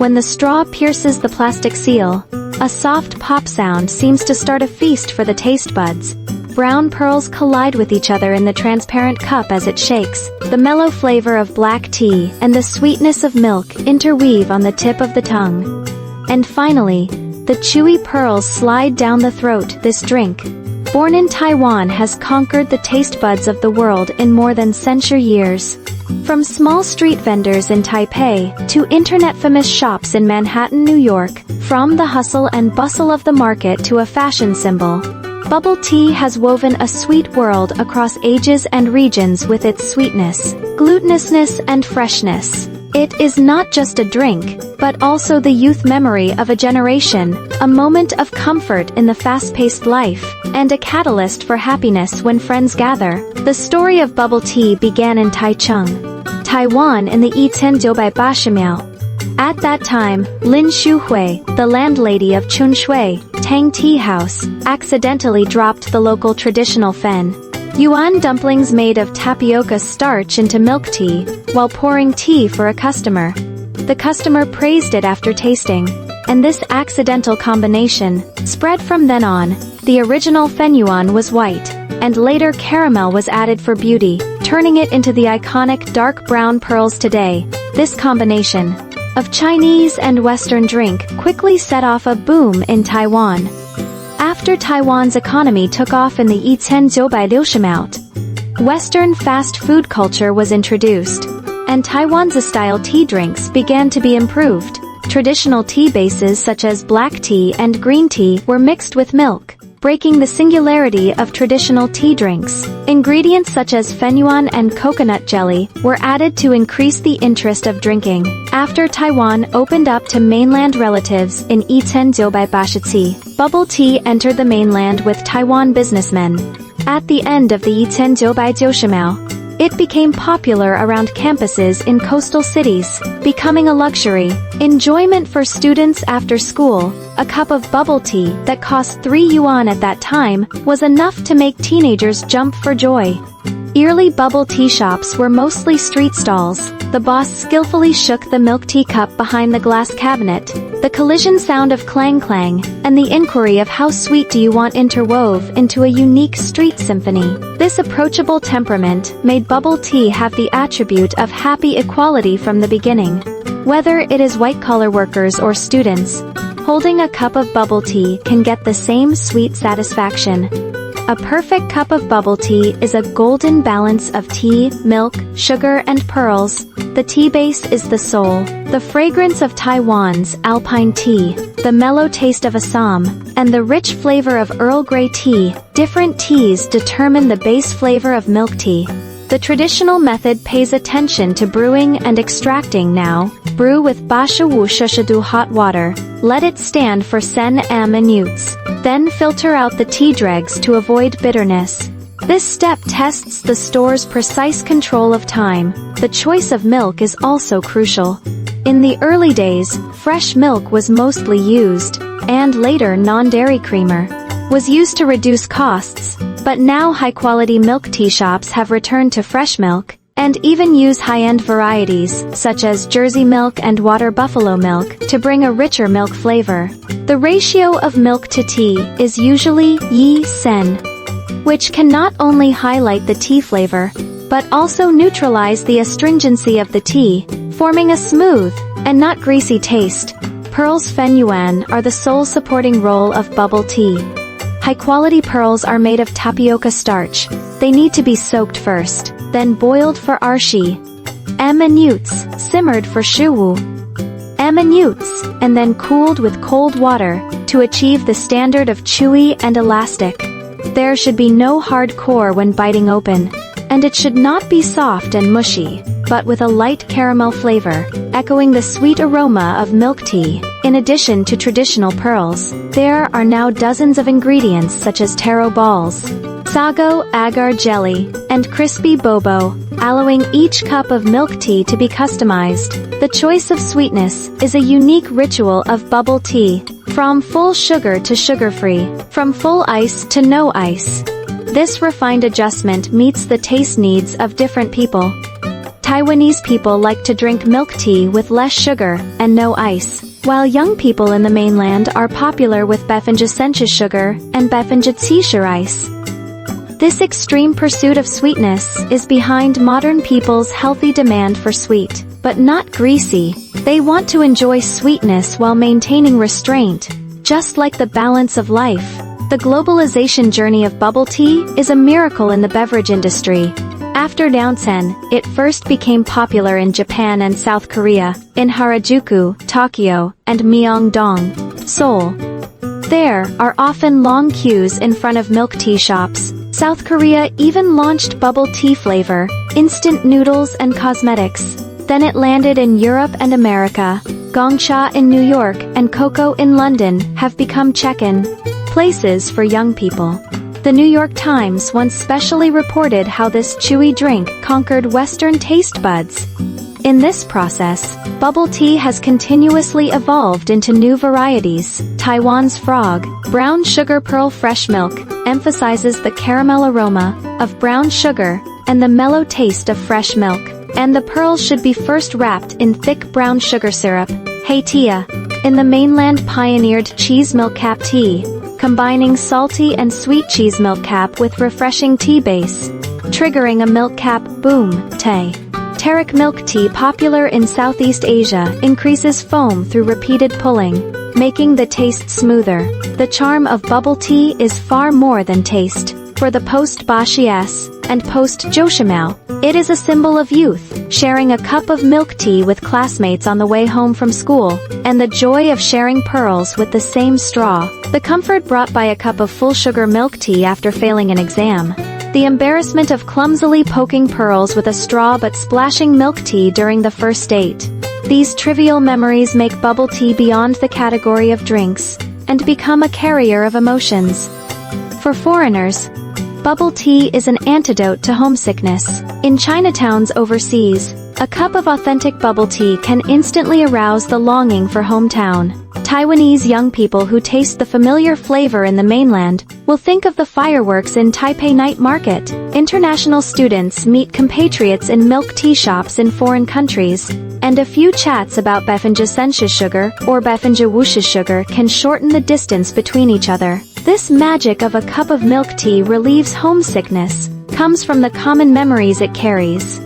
When the straw pierces the plastic seal, a soft pop sound seems to start a feast for the taste buds. Brown pearls collide with each other in the transparent cup as it shakes. The mellow flavor of black tea and the sweetness of milk interweave on the tip of the tongue. And finally, the chewy pearls slide down the throat. This drink, born in Taiwan, has conquered the taste buds of the world in more than century years. From small street vendors in Taipei to internet-famous shops in Manhattan, New York, from the hustle and bustle of the market to a fashion symbol, bubble tea has woven a sweet world across ages and regions with its sweetness, glutinous and freshness. It is not just a drink, but also the youth memory of a generation, a moment of comfort in the fast-paced life, and a catalyst for happiness when friends gather. The story of bubble tea began in Taichung, Taiwan in the 1980秒. At that time, Lin Shuhui, the landlady of Chunshui, Tang Tea House, accidentally dropped the local traditional fen yuan dumplings made of tapioca starch into milk tea, while pouring tea for a customer. The customer praised it after tasting, and this accidental combination spread from then on. The original fen yuan was white, and later caramel was added for beauty, turning it into the iconic dark brown pearls today. This combination of Chinese and Western drink quickly set off a boom in Taiwan. After Taiwan's economy took off in the 1960s, Western fast food culture was introduced, and Taiwanese-style tea drinks began to be improved. Traditional tea bases such as black tea and green tea were mixed with milk, breaking the singularity of traditional tea drinks. Ingredients such as fen yuan and coconut jelly were added to increase the interest of drinking. After Taiwan opened up to mainland relatives in 1980, bubble tea entered the mainland with Taiwan businessmen. At the end of the 1990s, it became popular around campuses in coastal cities, becoming a luxury enjoyment for students after school. A cup of bubble tea that cost 3 yuan at that time was enough to make teenagers jump for joy. Early bubble tea shops were mostly street stalls. The boss skillfully shook the milk tea cup behind the glass cabinet. The collision sound of clang clang, and the inquiry of how sweet do you want interwove into a unique street symphony. This approachable temperament made bubble tea have the attribute of happy equality from the beginning. Whether it is white-collar workers or students, holding a cup of bubble tea can get the same sweet satisfaction. A perfect cup of bubble tea is a golden balance of tea, milk, sugar and pearls. The tea base is the soul, the fragrance of Taiwan's alpine tea, the mellow taste of Assam, and the rich flavor of Earl Grey tea. Different teas determine the base flavor of milk tea. The traditional method pays attention to brewing and extracting. Now, brew with Basha Wu Shushadu hot water. Let it stand for sen minutes. Then filter out the tea dregs to avoid bitterness. This step tests the store's precise control of time. The choice of milk is also crucial. In the early days, fresh milk was mostly used, and later non-dairy creamer was used to reduce costs, but now high-quality milk tea shops have returned to fresh milk, and even use high-end varieties, such as Jersey milk and water buffalo milk, to bring a richer milk flavor. The ratio of milk to tea is usually yi-sen, which can not only highlight the tea flavor, but also neutralize the astringency of the tea, forming a smooth, and not greasy taste. Pearls fen yuan are the sole supporting role of bubble tea. High-quality pearls are made of tapioca starch. They need to be soaked first, then boiled for arshi minutes, simmered for shuwu minutes, and then cooled with cold water, to achieve the standard of chewy and elastic. There should be no hard core when biting open, and it should not be soft and mushy, but with a light caramel flavor, echoing the sweet aroma of milk tea. In addition to traditional pearls, there are now dozens of ingredients such as taro balls, sago agar jelly, and crispy bobo, allowing each cup of milk tea to be customized. The choice of sweetness is a unique ritual of bubble tea, from full sugar to sugar-free, from full ice to no ice. This refined adjustment meets the taste needs of different people. Taiwanese people like to drink milk tea with less sugar and no ice, while young people in the mainland are popular with Befengja sencha sugar and Befengja Qixia ice. This extreme pursuit of sweetness is behind modern people's healthy demand for sweet, but not greasy. They want to enjoy sweetness while maintaining restraint, just like the balance of life. The globalization journey of bubble tea is a miracle in the beverage industry. After Downsen, it first became popular in Japan and South Korea, in Harajuku, Tokyo, and Myeongdong, Seoul. There are often long queues in front of milk tea shops. South Korea even launched bubble tea flavor, instant noodles and cosmetics. Then it landed in Europe and America. Gongcha in New York and Coco in London have become check-in places for young people. The New York Times once specially reported how this chewy drink conquered Western taste buds. In this process, bubble tea has continuously evolved into new varieties. Taiwan's Frog, brown sugar pearl fresh milk, emphasizes the caramel aroma of brown sugar and the mellow taste of fresh milk, and the pearls should be first wrapped in thick brown sugar syrup. Hatea, in the mainland pioneered cheese milk cap tea, combining salty and sweet cheese milk cap with refreshing tea base, triggering a milk cap boom. Tay. Terak milk tea, popular in Southeast Asia, increases foam through repeated pulling, making the taste smoother. The charm of bubble tea is far more than taste. For the post-Bashias and post-Joshimao, it is a symbol of youth, sharing a cup of milk tea with classmates on the way home from school, and the joy of sharing pearls with the same straw. The comfort brought by a cup of full-sugar milk tea after failing an exam. The embarrassment of clumsily poking pearls with a straw but splashing milk tea during the first date. These trivial memories make bubble tea beyond the category of drinks, and become a carrier of emotions. For foreigners, bubble tea is an antidote to homesickness. In Chinatowns overseas, a cup of authentic bubble tea can instantly arouse the longing for hometown. Taiwanese young people who taste the familiar flavor in the mainland will think of the fireworks in Taipei night market. International students meet compatriots in milk tea shops in foreign countries, and a few chats about Befengja sencha sugar or Befengja wuxia sugar can shorten the distance between each other. This magic of a cup of milk tea relieves homesickness, comes from the common memories it carries.